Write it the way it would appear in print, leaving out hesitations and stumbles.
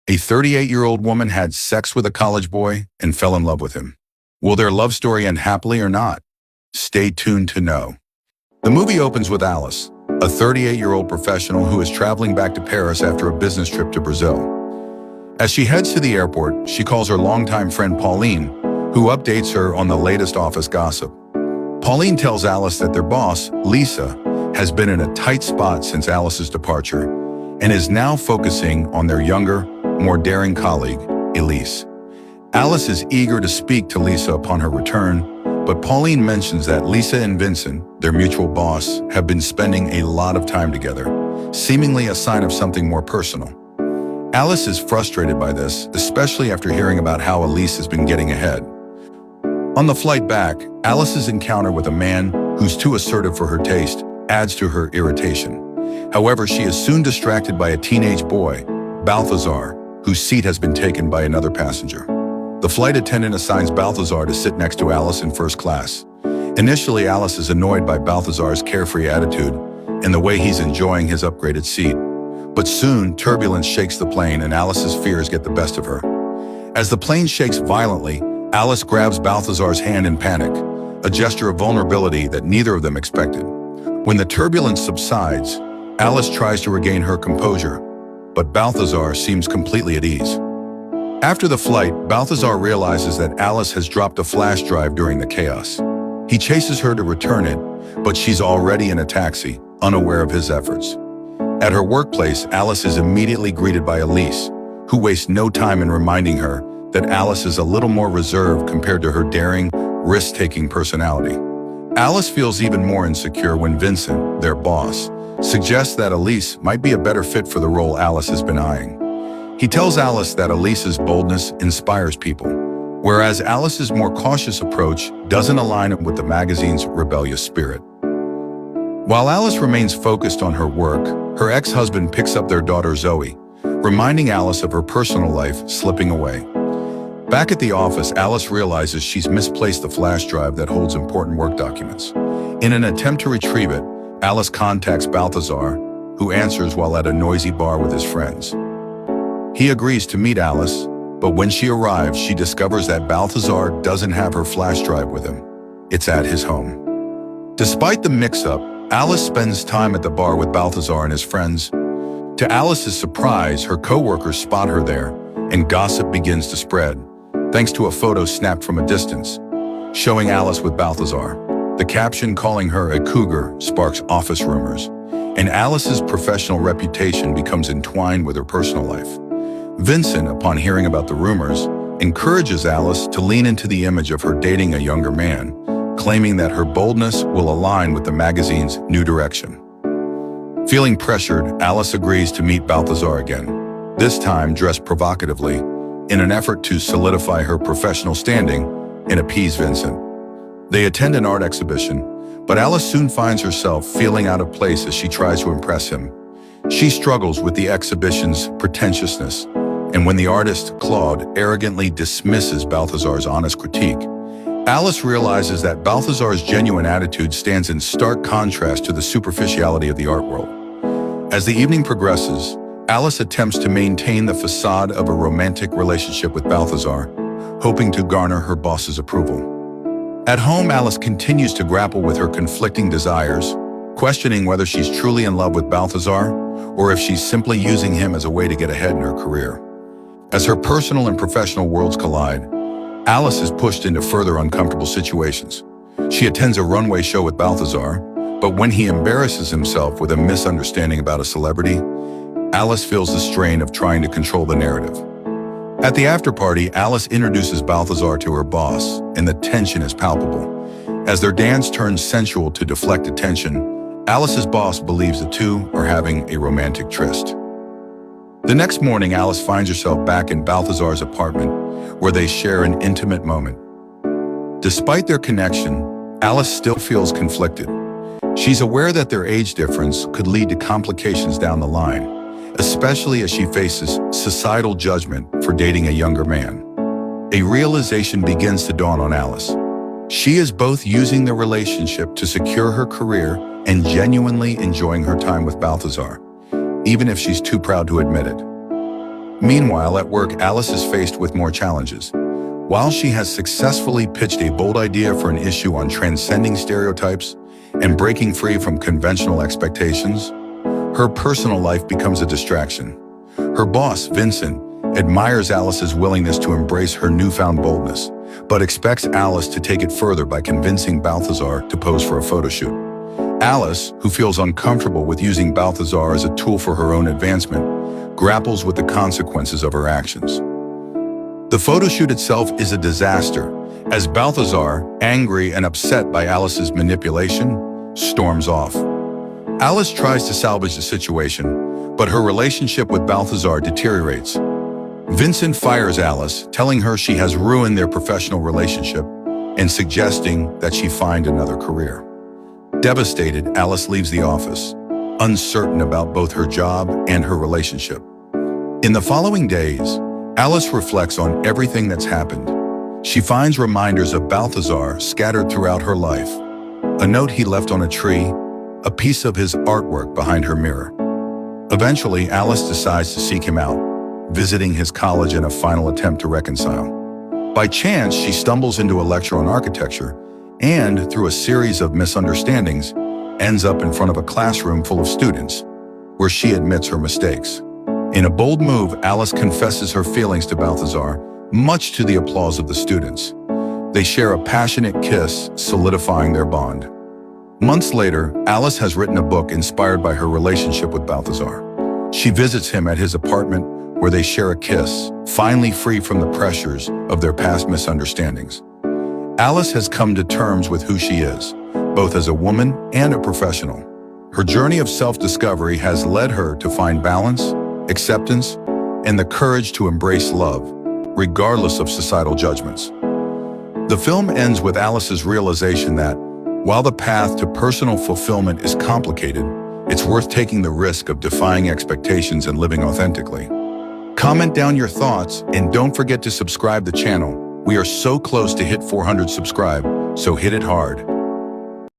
A 38-year-old woman had sex with a college boy and fell in love with him. Will their love story end happily or not? Stay tuned to know. The movie opens with Alice, a 38-year-old professional who is traveling back to Paris after a business trip to Brazil. As she heads to the airport, she calls her longtime friend Pauline, who updates her on the latest office gossip. Pauline tells Alice that their boss, Lisa, has been in a tight spot since Alice's departure and is now focusing on their younger, more daring colleague, Elise. Alice is eager to speak to Lisa upon her return, but Pauline mentions that Lisa and Vincent, their mutual boss, have been spending a lot of time together, seemingly a sign of something more personal. Alice is frustrated by this, especially after hearing about how Elise has been getting ahead. On the flight back, Alice's encounter with a man who's too assertive for her taste adds to her irritation. However, she is soon distracted by a teenage boy, Balthazar, whose seat has been taken by another passenger. The flight attendant assigns Balthazar to sit next to Alice in first class. Initially, Alice is annoyed by Balthazar's carefree attitude and the way he's enjoying his upgraded seat. But soon, turbulence shakes the plane and Alice's fears get the best of her. As the plane shakes violently, Alice grabs Balthazar's hand in panic, a gesture of vulnerability that neither of them expected. When the turbulence subsides, Alice tries to regain her composure, but Balthazar seems completely at ease. After the flight, Balthazar realizes that Alice has dropped a flash drive during the chaos. He chases her to return it, but she's already in a taxi, unaware of his efforts. At her workplace, Alice is immediately greeted by Elise, who wastes no time in reminding her that Alice is a little more reserved compared to her daring, risk-taking personality. Alice feels even more insecure when Vincent, their boss, suggests that Elise might be a better fit for the role Alice has been eyeing. He tells Alice that Elise's boldness inspires people, whereas Alice's more cautious approach doesn't align with the magazine's rebellious spirit. While Alice remains focused on her work, her ex-husband picks up their daughter Zoe, reminding Alice of her personal life slipping away. Back at the office, Alice realizes she's misplaced the flash drive that holds important work documents. In an attempt to retrieve it, Alice contacts Balthazar, who answers while at a noisy bar with his friends. He agrees to meet Alice, but when she arrives, she discovers that Balthazar doesn't have her flash drive with him. It's at his home. Despite the mix-up, Alice spends time at the bar with Balthazar and his friends. To Alice's surprise, her co-workers spot her there, and gossip begins to spread, thanks to a photo snapped from a distance, showing Alice with Balthazar. The caption calling her a cougar sparks office rumors, and Alice's professional reputation becomes entwined with her personal life. Vincent, upon hearing about the rumors, encourages Alice to lean into the image of her dating a younger man, claiming that her boldness will align with the magazine's new direction. Feeling pressured, Alice agrees to meet Balthazar again, this time dressed provocatively, in an effort to solidify her professional standing and appease Vincent. They attend an art exhibition, but Alice soon finds herself feeling out of place as she tries to impress him. She struggles with the exhibition's pretentiousness, and when the artist, Claude, arrogantly dismisses Balthazar's honest critique, Alice realizes that Balthazar's genuine attitude stands in stark contrast to the superficiality of the art world. As the evening progresses, Alice attempts to maintain the facade of a romantic relationship with Balthazar, hoping to garner her boss's approval. At home, Alice continues to grapple with her conflicting desires, questioning whether she's truly in love with Balthazar or if she's simply using him as a way to get ahead in her career. As her personal and professional worlds collide, Alice is pushed into further uncomfortable situations. She attends a runway show with Balthazar, but when he embarrasses himself with a misunderstanding about a celebrity, Alice feels the strain of trying to control the narrative. At the after-party, Alice introduces Balthazar to her boss, and the tension is palpable. As their dance turns sensual to deflect attention, Alice's boss believes the two are having a romantic tryst. The next morning, Alice finds herself back in Balthazar's apartment, where they share an intimate moment. Despite their connection, Alice still feels conflicted. She's aware that their age difference could lead to complications down the line, especially as she faces societal judgment for dating a younger man. A realization begins to dawn on Alice. She is both using the relationship to secure her career and genuinely enjoying her time with Balthazar, even if she's too proud to admit it. Meanwhile, at work, Alice is faced with more challenges. While she has successfully pitched a bold idea for an issue on transcending stereotypes and breaking free from conventional expectations, her personal life becomes a distraction. Her boss, Vincent, admires Alice's willingness to embrace her newfound boldness, but expects Alice to take it further by convincing Balthazar to pose for a photo shoot. Alice, who feels uncomfortable with using Balthazar as a tool for her own advancement, grapples with the consequences of her actions. The photo shoot itself is a disaster, as Balthazar, angry and upset by Alice's manipulation, storms off. Alice tries to salvage the situation, but her relationship with Balthazar deteriorates. Vincent fires Alice, telling her she has ruined their professional relationship and suggesting that she find another career. Devastated, Alice leaves the office, uncertain about both her job and her relationship. In the following days, Alice reflects on everything that's happened. She finds reminders of Balthazar scattered throughout her life, a note he left on a tree, a piece of his artwork behind her mirror. Eventually, Alice decides to seek him out, visiting his college in a final attempt to reconcile. By chance, she stumbles into a lecture on architecture and, through a series of misunderstandings, ends up in front of a classroom full of students, where she admits her mistakes. In a bold move, Alice confesses her feelings to Balthazar, much to the applause of the students. They share a passionate kiss, solidifying their bond. Months later, Alice has written a book inspired by her relationship with Balthazar. She visits him at his apartment, where they share a kiss, finally free from the pressures of their past misunderstandings. Alice has come to terms with who she is, both as a woman and a professional. Her journey of self-discovery has led her to find balance, acceptance, and the courage to embrace love, regardless of societal judgments. The film ends with Alice's realization that, while the path to personal fulfillment is complicated, it's worth taking the risk of defying expectations and living authentically. Comment down your thoughts and don't forget to subscribe to the channel. We are so close to hit 400 subscribe, so hit it hard.